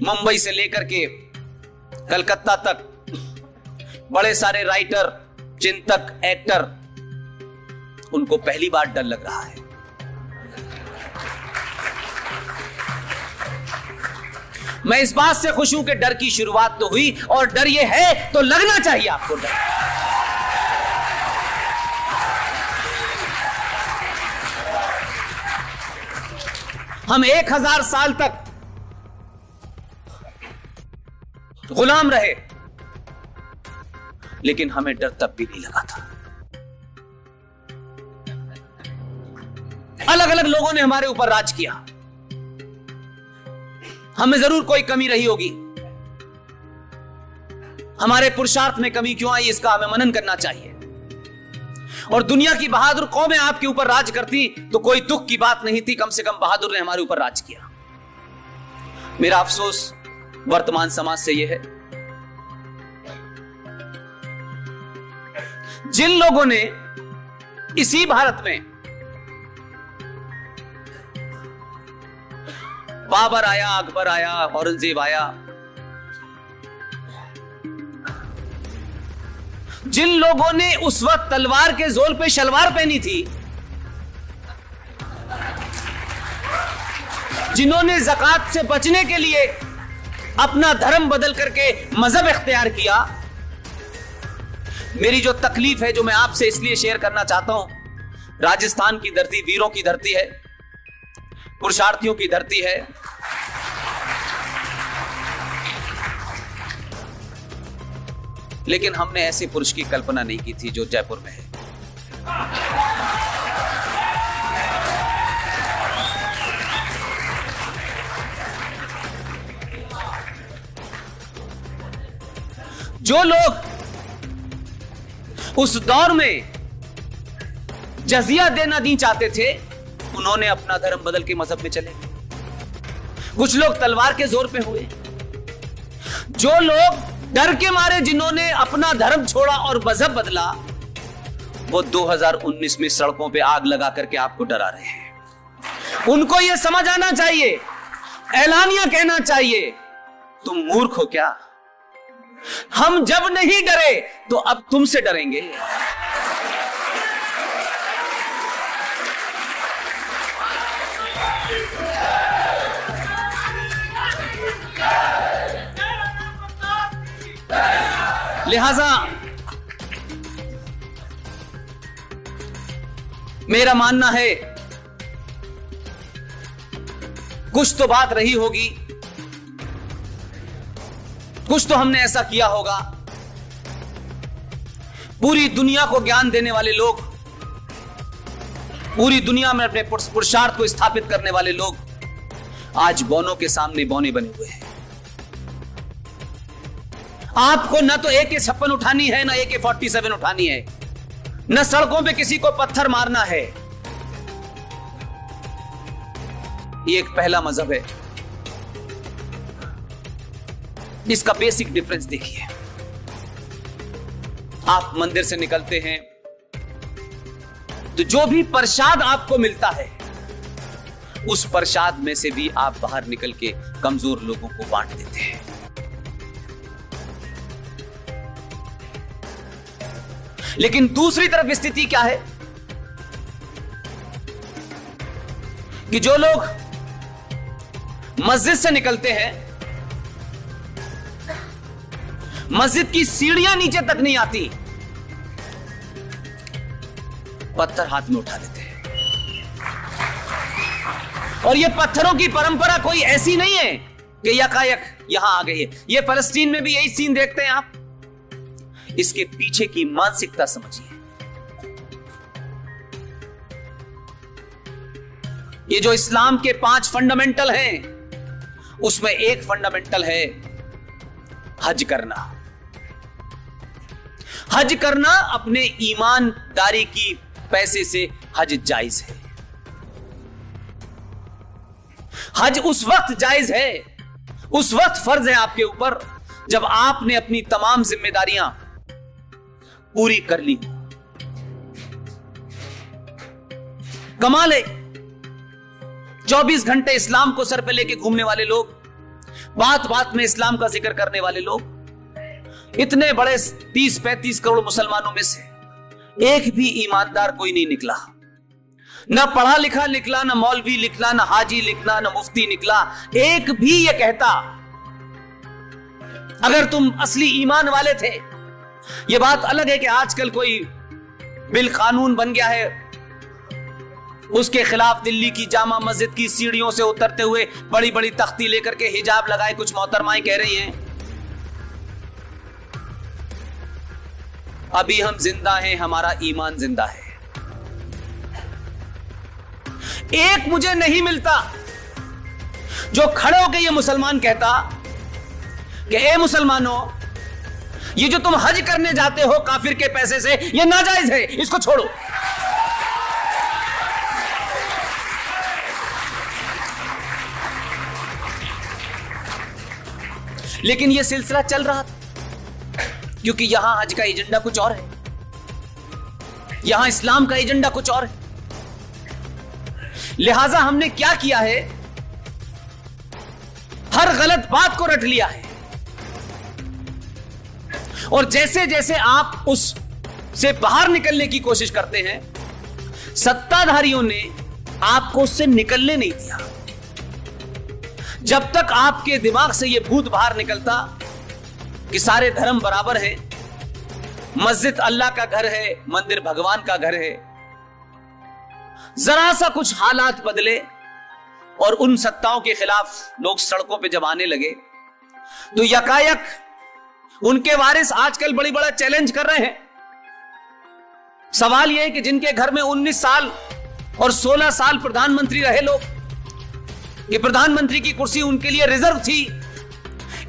मुंबई से लेकर के कलकत्ता तक बड़े सारे राइटर, चिंतक, एक्टर, उनको पहली बार डर लग रहा है। मैं इस बात से खुश हूं कि डर की शुरुआत तो हुई, और डर ये है तो लगना चाहिए आपको डर। हम 1000 साल तक गुलाम रहे, लेकिन हमें डर तब भी नहीं लगा था। अलग अलग लोगों ने हमारे ऊपर राज किया, हमें जरूर कोई कमी रही होगी। हमारे पुरुषार्थ में कमी क्यों आई, इसका हमें मनन करना चाहिए। और दुनिया की बहादुर कौमें आपके ऊपर राज करती तो कोई दुख की बात नहीं थी, कम से कम बहादुर ने हमारे ऊपर राज किया। मेरा अफसोस वर्तमान समाज से यह है, जिन लोगों ने इसी भारत में बाबर आया, अकबर आया, औरंगजेब आया, जिन लोगों ने उस वक्त तलवार के जोर पे शलवार पहनी थी, जिन्होंने ज़कात से बचने के लिए अपना धर्म बदल करके मजहब इख्तियार किया, मेरी जो तकलीफ है, जो मैं आपसे इसलिए शेयर करना चाहता हूं, राजस्थान की धरती वीरों की धरती है, पुरुषार्थियों की धरती है। लेकिन हमने ऐसे पुरुष की कल्पना नहीं की थी जो जयपुर में है। जो लोग उस दौर में जजिया देना नहीं चाहते थे, उन्होंने अपना धर्म बदल के मजहब में चले गए। कुछ लोग तलवार के जोर पे हुए। जो लोग डर के मारे, जिन्होंने अपना धर्म छोड़ा और मजहब बदला, वो 2019 में सड़कों पे आग लगा करके आपको डरा रहे हैं। उनको यह समझ आना चाहिए, ऐलानिया कहना चाहिए, तुम मूर्ख हो क्या? हम जब नहीं डरे तो अब तुमसे डरेंगे। लिहाजा मेरा मानना है, कुछ तो बात रही होगी, कुछ तो हमने ऐसा किया होगा। पूरी दुनिया को ज्ञान देने वाले लोग, पूरी दुनिया में अपने पुरुषार्थ को स्थापित करने वाले लोग आज बौनों के सामने बौने बने हुए हैं। आपको न तो AK-56 उठानी है, न AK-47 उठानी है, न सड़कों पे किसी को पत्थर मारना है। ये एक पहला मजहब है। इसका बेसिक डिफरेंस देखिए। आप मंदिर से निकलते हैं तो जो भी प्रसाद आपको मिलता है, उस प्रसाद में से भी आप बाहर निकल के कमजोर लोगों को बांट देते हैं। लेकिन दूसरी तरफ स्थिति क्या है कि जो लोग मस्जिद से निकलते हैं, मस्जिद की सीढ़ियां नीचे तक नहीं आती, पत्थर हाथ में उठा लेते हैं। और ये पत्थरों की परंपरा कोई ऐसी नहीं है कि यकायक यहां आ गई है। ये फलस्तीन में भी यही सीन देखते हैं आप। इसके पीछे की मानसिकता समझिए। ये जो इस्लाम के 5 फंडामेंटल हैं, उसमें एक फंडामेंटल है हज करना। हज करना अपने ईमानदारी की पैसे से हज जायज है। हज उस वक्त जायज है, उस वक्त फर्ज है आपके ऊपर जब आपने अपनी तमाम जिम्मेदारियां पूरी कर ली। कमाल है, 24 घंटे इस्लाम को सर पे लेके घूमने वाले लोग बात बात में इस्लाम का जिक्र करने वाले लोग, इतने बड़े 30-35 करोड़ मुसलमानों में से एक भी ईमानदार कोई नहीं निकला। ना पढ़ा लिखा निकला, ना मौलवी निकला, ना हाजी निकला, ना मुफ्ती निकला। एक भी ये कहता अगर तुम असली ईमान वाले थे। ये बात अलग है कि आजकल कोई बिल कानून बन गया है, उसके खिलाफ दिल्ली की जामा मस्जिद की सीढ़ियों से उतरते हुए बड़ी बड़ी तख्ती लेकर के हिजाब लगाए कुछ मोहतरमाएं कह रही हैं अभी हम जिंदा हैं, हमारा ईमान जिंदा है। एक मुझे नहीं मिलता जो खड़े होकर ये मुसलमान कहता कि ए मुसलमानों, ये जो तुम हज करने जाते हो काफिर के पैसे से, ये नाजायज है, इसको छोड़ो। लेकिन यह सिलसिला चल रहा था क्योंकि यहां हज का एजेंडा कुछ और है, यहां इस्लाम का एजेंडा कुछ और है। लिहाजा हमने क्या किया है, हर गलत बात को रट लिया है और जैसे जैसे आप उस से बाहर निकलने की कोशिश करते हैं, सत्ताधारियों ने आपको उससे निकलने नहीं दिया। जब तक आपके दिमाग से यह भूत बाहर निकलता कि सारे धर्म बराबर हैं, मस्जिद अल्लाह का घर है, मंदिर भगवान का घर है, जरा सा कुछ हालात बदले और उन सत्ताओं के खिलाफ लोग सड़कों पे जब आने लगे तो यकायक उनके वारिस आजकल बड़ी बड़ा चैलेंज कर रहे हैं। सवाल यह है कि जिनके घर में 19 साल और 16 साल प्रधानमंत्री रहे लोग, ये प्रधानमंत्री की कुर्सी उनके लिए रिजर्व थी,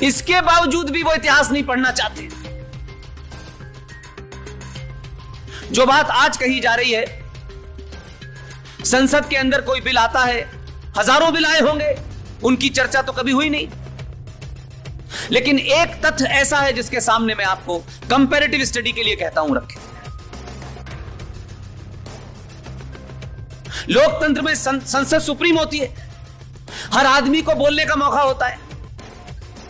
इसके बावजूद भी वो इतिहास नहीं पढ़ना चाहते। जो बात आज कही जा रही है, संसद के अंदर कोई बिल आता है, हजारों बिल आए होंगे, उनकी चर्चा तो कभी हुई नहीं। लेकिन एक तथ्य ऐसा है जिसके सामने मैं आपको कंपैरेटिव स्टडी के लिए कहता हूं, रखें। लोकतंत्र में संसद सुप्रीम होती है, हर आदमी को बोलने का मौका होता है।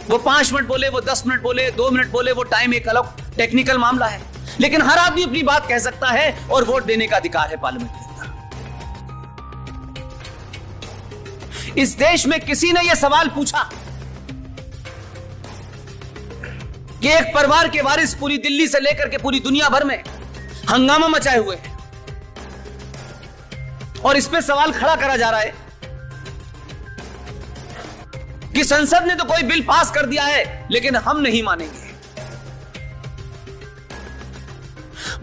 वो 5 मिनट बोले, वो 10 मिनट बोले, 2 मिनट बोले, वो टाइम एक अलग टेक्निकल मामला है, लेकिन हर आदमी अपनी बात कह सकता है और वोट देने का अधिकार है पार्लियामेंट के अंदर। इस देश में किसी ने यह सवाल पूछा कि एक परिवार के वारिस पूरी दिल्ली से लेकर के पूरी दुनिया भर में हंगामा मचाए हुए हैं और इस पे सवाल खड़ा करा जा रहा है कि संसद ने तो कोई बिल पास कर दिया है लेकिन हम नहीं मानेंगे।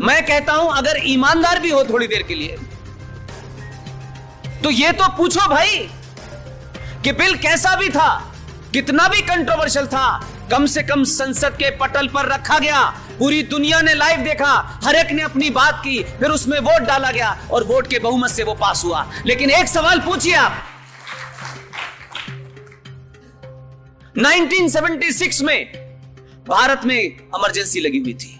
मैं कहता हूं अगर ईमानदार भी हो थोड़ी देर के लिए तो ये तो पूछो भाई कि बिल कैसा भी था, कितना भी कंट्रोवर्शियल था, कम से कम संसद के पटल पर रखा गया, पूरी दुनिया ने लाइव देखा, हर एक ने अपनी बात की, फिर उसमें वोट डाला गया और वोट के बहुमत से वो पास हुआ। लेकिन एक सवाल पूछिए आप, 1976 में भारत में इमरजेंसी लगी हुई थी,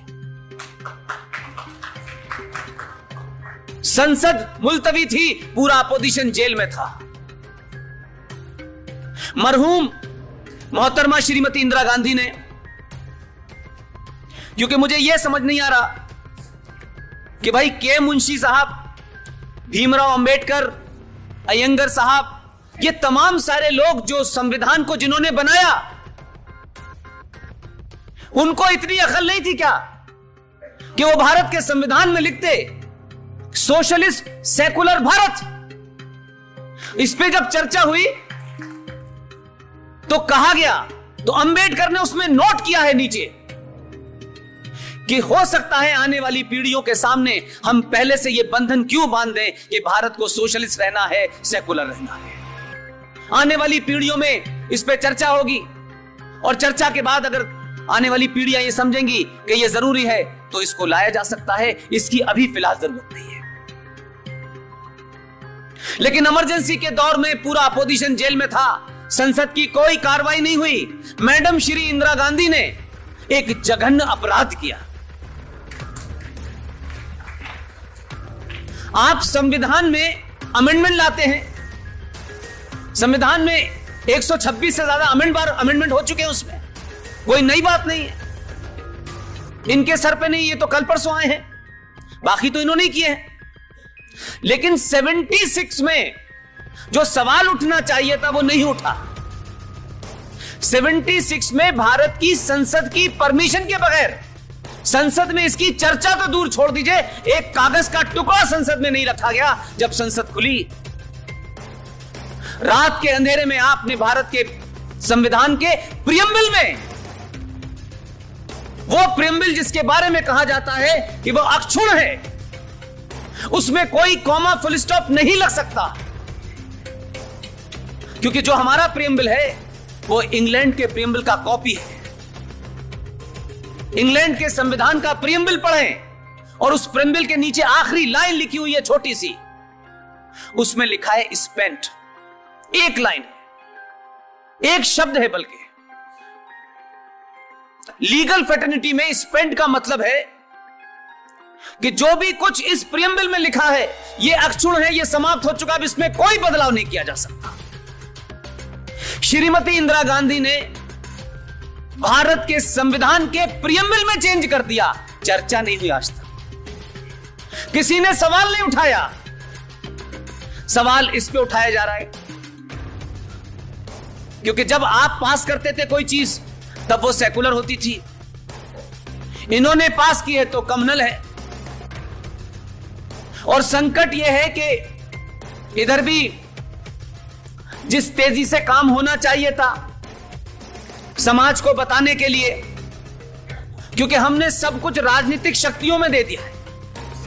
संसद मुलतवी थी, पूरा अपोजिशन जेल में था। मरहूम मोहतरमा श्रीमती इंदिरा गांधी ने, क्योंकि मुझे यह समझ नहीं आ रहा कि भाई के मुंशी साहब, भीमराव अंबेडकर, अयंगर साहब, ये तमाम सारे लोग जो संविधान को जिन्होंने बनाया, उनको इतनी अकल नहीं थी क्या कि वो भारत के संविधान में लिखते सोशलिस्ट सेकुलर भारत। इस पे जब चर्चा हुई तो कहा गया, तो अंबेडकर ने उसमें नोट किया है नीचे कि हो सकता है आने वाली पीढ़ियों के सामने हम पहले से यह बंधन क्यों बांध दें कि भारत को सोशलिस्ट रहना है, सेकुलर रहना है। आने वाली पीढ़ियों में इस पे चर्चा होगी और चर्चा के बाद अगर आने वाली पीढ़ियां ये समझेंगी कि यह जरूरी है तो इसको लाया जा सकता है, इसकी अभी फिलहाल जरूरत नहीं है। लेकिन इमरजेंसी के दौर में पूरा अपोजिशन जेल में था, संसद की कोई कार्रवाई नहीं हुई। मैडम श्री इंदिरा गांधी ने एक जघन्य अपराध किया। आप संविधान में अमेंडमेंट लाते हैं, संविधान में 126 से ज्यादा अमेंडमेंट हो चुके हैं, उसमें कोई नई बात नहीं है। इनके सर पे नहीं, ये तो कल परसों आए हैं, बाकी तो इन्होंने किए हैं। लेकिन 76 में जो सवाल उठना चाहिए था वो नहीं उठा। 76 में भारत की संसद की परमिशन के बगैर, संसद में इसकी चर्चा तो दूर छोड़ दीजिए, एक कागज का टुकड़ा संसद में नहीं रखा गया। जब संसद खुली, रात के अंधेरे में आपने भारत के संविधान के प्रियम्बल में, वो प्रियम्बल जिसके बारे में कहा जाता है कि वो अक्षुण्ण है, उसमें कोई कॉमा फुल स्टॉप नहीं लग सकता, क्योंकि जो हमारा प्रियम्बल है वो इंग्लैंड के प्रियम्बल का कॉपी है। इंग्लैंड के संविधान का प्रियम्बल पढ़ें और उस प्रियम्बल के नीचे आखिरी लाइन लिखी हुई है छोटी सी, उसमें लिखा है स्पेंट। एक लाइन है, एक शब्द है, बल्कि लीगल फ्रेटर्निटी में स्पेंट का मतलब है कि जो भी कुछ इस प्रियम्बल में लिखा है ये अक्षुण्ण है, ये समाप्त हो चुका, अब इसमें कोई बदलाव नहीं किया जा सकता। श्रीमती इंदिरा गांधी ने भारत के संविधान के प्रियम्बल में चेंज कर दिया, चर्चा नहीं हुई आज तक, किसी ने सवाल नहीं उठाया। सवाल इस पे उठाया जा रहा है क्योंकि जब आप पास करते थे कोई चीज तब वो सेकुलर होती थी, इन्होंने पास की है तो कम्युनल है। और संकट यह है कि इधर भी जिस तेजी से काम होना चाहिए था समाज को बताने के लिए, क्योंकि हमने सब कुछ राजनीतिक शक्तियों में दे दिया है,